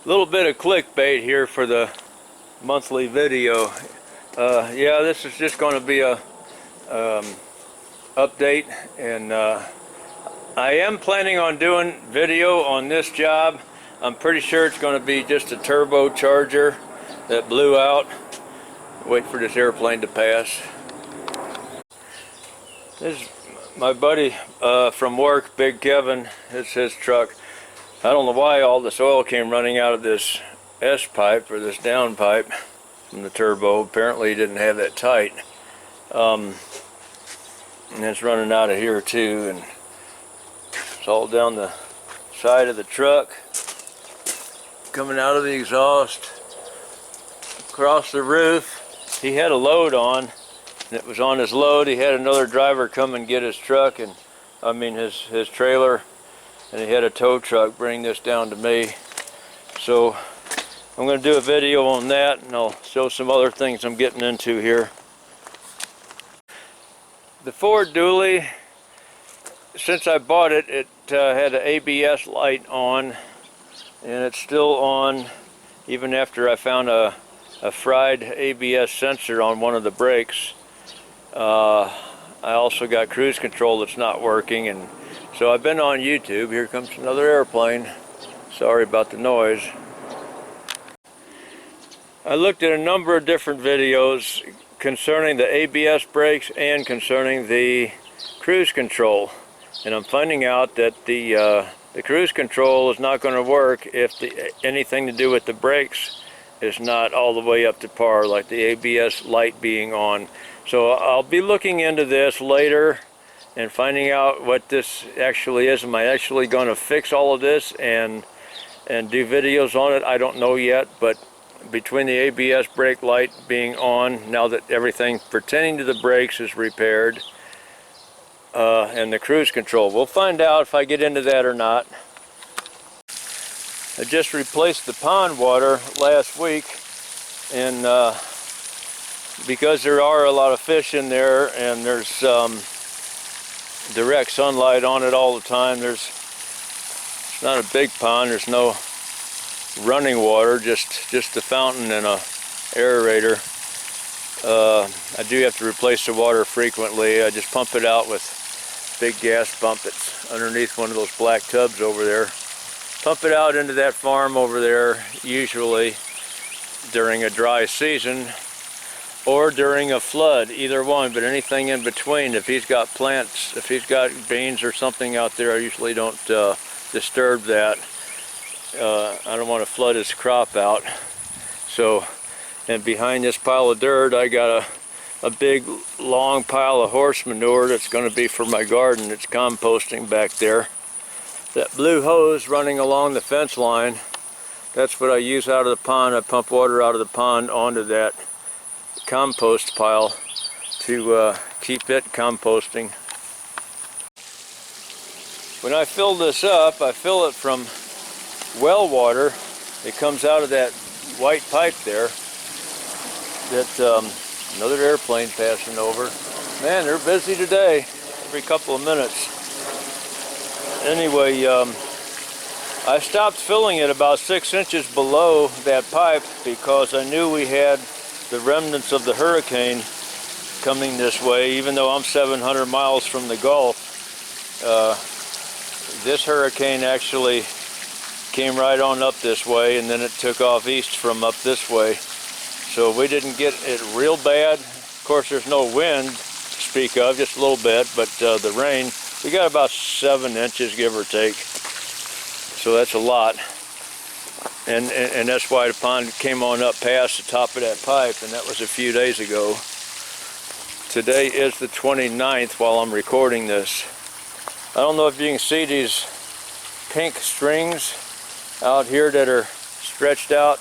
little bit of clickbait here for the monthly video. Yeah, this is just going to be a update, and I am planning on doing video on this job. I'm pretty sure it's going to be just a turbocharger that blew out. Wait for this airplane to pass. This is my buddy from work, Big Kevin. It's his truck. I don't know why all this oil came running out of this S-pipe, or this down pipe from the turbo. Apparently he didn't have that tight. And it's running out of here too, and it's all down the side of the truck, coming out of the exhaust, across the roof. He had a load on, and it was on his load. He had another driver come and get his truck, and I mean his trailer, and he had a tow truck bring this down to me. So I'm going to do a video on that, and I'll show some other things I'm getting into here. The Ford Dually, since I bought it, it had an ABS light on, and it's still on even after I found a fried ABS sensor on one of the brakes. I also got cruise control that's not working, and so I've been on YouTube. Here comes another airplane. Sorry about the noise. I looked at a number of different videos concerning the ABS brakes and concerning the cruise control, and I'm finding out that the cruise control is not going to work if anything to do with the brakes is not all the way up to par, like the ABS light being on. So I'll be looking into this later and finding out what this actually is. Am I actually going to fix all of this and do videos on it? I don't know yet, but between the ABS brake light being on, now that everything pertaining to the brakes is repaired, and the cruise control, we'll find out if I get into that or not. I just replaced the pond water last week, and because there are a lot of fish in there, and there's direct sunlight on it all the time, it's not a big pond, there's no running water, just the fountain and a aerator. I do have to replace the water frequently. I just pump it out with big gas pump that's underneath one of those black tubs over there. Pump it out into that farm over there, usually during a dry season or during a flood, either one, but anything in between. If he's got plants, if he's got beans or something out there, I usually don't disturb that. I don't want to flood his crop out. So, and behind this pile of dirt, I got a big long pile of horse manure that's going to be for my garden. It's composting back there. That blue hose running along the fence line, that's what I use out of the pond. I pump water out of the pond onto that compost pile to keep it composting. When I fill this up, I fill it from well water. It comes out of that white pipe there. That another airplane passing over. Man, they're busy today, every couple of minutes. Anyway, I stopped filling it about 6 inches below that pipe because I knew we had the remnants of the hurricane coming this way. Even though I'm 700 miles from the Gulf, this hurricane actually came right on up this way, and then it took off east from up this way. So we didn't get it real bad. Of course, there's no wind to speak of, just a little bit, but the rain, we got about 7 inches, give or take. So that's a lot. And that's why the pond came on up past the top of that pipe, and that was a few days ago. Today is the 29th while I'm recording this. I don't know if you can see these pink strings out here that are stretched out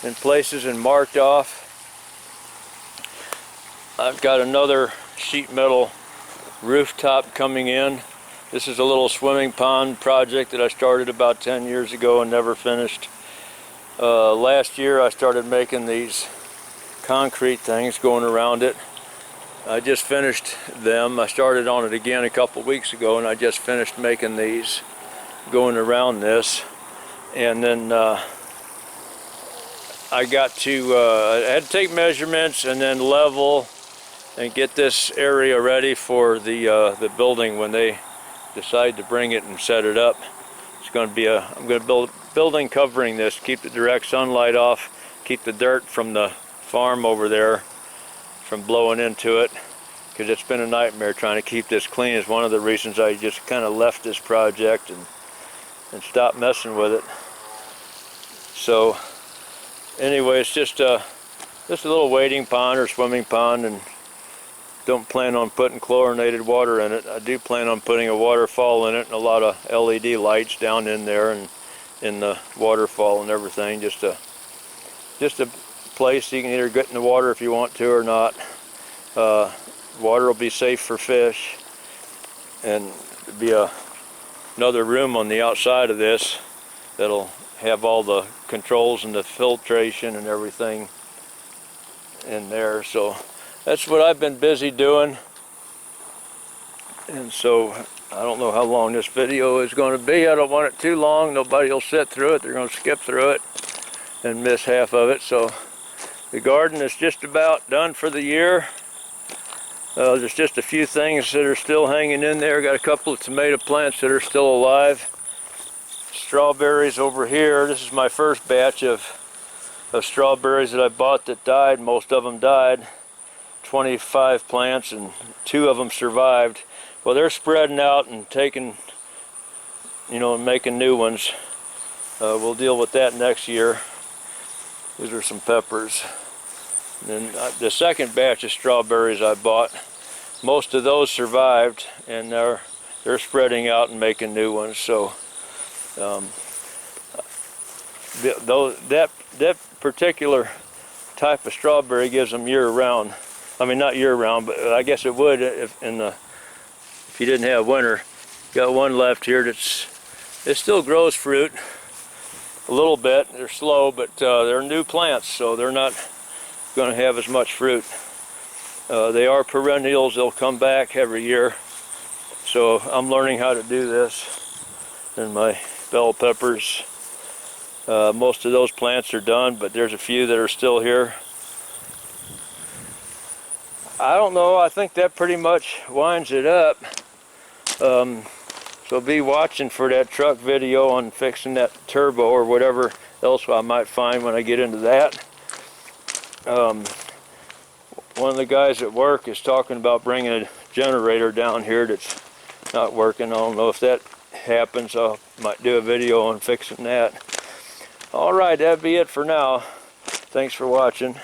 in places and marked off. I've got another sheet metal rooftop coming in. This is a little swimming pond project that I started about 10 years ago and never finished. Last year I started making these concrete things going around it. I just finished them. I started on it again a couple weeks ago, and I just finished making these going around this. And then I got to, I had to take measurements and then level and get this area ready for the building when they decide to bring it and set it up. It's going to be I'm going to build a building covering this, keep the direct sunlight off, keep the dirt from the farm over there from blowing into it, because it's been a nightmare trying to keep this clean. Is one of the reasons I just kind of left this project and stopped messing with it. So anyway, it's just a little wading pond or swimming pond, and don't plan on putting chlorinated water in it. I do plan on putting a waterfall in it and a lot of LED lights down in there and in the waterfall and everything. Just a place you can either get in the water if you want to or not. Water will be safe for fish, and there'll be another room on the outside of this that'll have all the controls and the filtration and everything in there. So that's what I've been busy doing. And so I don't know how long this video is going to be. I don't want it too long. Nobody will sit through it. They're going to skip through it and miss half of it. So the garden is just about done for the year. There's just a few things that are still hanging in there. Got a couple of tomato plants that are still alive. Strawberries over here. This is my first batch of strawberries that I bought that died. Most of them died. 25 plants, and 2 of them survived. Well, they're spreading out and taking, and making new ones. We'll deal with that next year. These are some peppers. And then the second batch of strawberries I bought, most of those survived, and they're spreading out and making new ones. So that particular type of strawberry gives them year-round. I mean, not year-round, but I guess it would if you didn't have winter. Got one left here it still grows fruit a little bit. They're slow, but they're new plants, so they're not going to have as much fruit. They are perennials. They'll come back every year. So I'm learning how to do this. And my bell peppers, most of those plants are done, but there's a few that are still here. I don't know, I think that pretty much winds it up. So be watching for that truck video on fixing that turbo or whatever else I might find when I get into that. One of the guys at work is talking about bringing a generator down here that's not working. I don't know if that happens. I might do a video on fixing that. Alright, that'd be it for now. Thanks for watching.